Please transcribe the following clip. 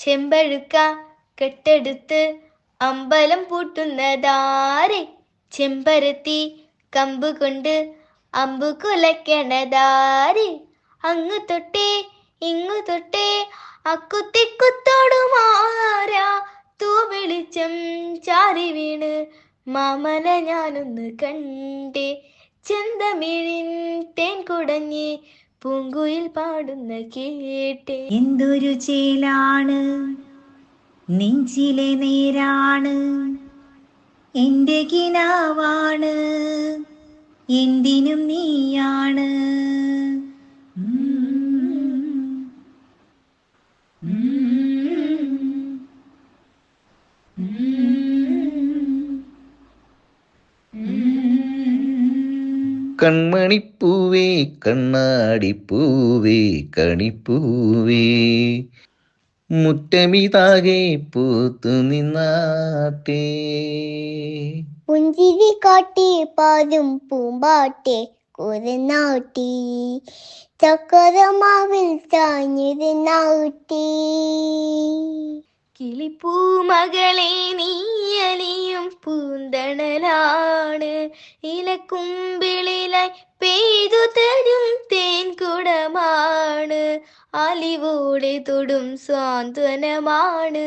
ചെമ്പഴുക്ക കെട്ടെടുത്ത് അമ്പലം പൂട്ടുന്നതാരെ? ചെമ്പരത്തി കമ്പ് കൊണ്ട് അമ്പു കുലയ്ക്കണതാരെ? അങ്ങു തൊട്ടേ ഇങ്ങു തൊട്ടേ അക്കുത്തിക്കുത്തോടുമാരാ? തൂവെളിച്ചം ചാരി വീണ് മാമല ഞാനൊന്ന് കണ്ടേ. ചെന്തമിഴിൻ തേൻ കുടഞ്ഞ് പൂങ്കുയിൽ പാടുന്ന കേട്ടേ. എന്തൊരു ചേലാണ് നെഞ്ചിലെ നേരാണ്, എൻ്റെ കിനാവാണ്, എന്തിനും നീയാണ്. കൺമണിപ്പൂവേ കണ്ണാടിപ്പൂവേ കണിപ്പൂവേ, മുറ്റമിതാകെ പൂത്തു നിന്നാട്ടേ. പുഞ്ചിരി കാട്ടി പാതും പൂമ്പാട്ടെ കുറുനാട്ടി, ചക്കരമാവിൽ ചാഞ്ഞിരുന്നാട്ടി. കിളിപ്പൂ മകളെ നീയലിയും പൂന്തണലാണ്, ഇലക്കുമ്പിളിലായി പെയ്തു തരും തേൻകുടമാണ്, അലിവോടെ തൊടും സാന്ത്വനമാണ്.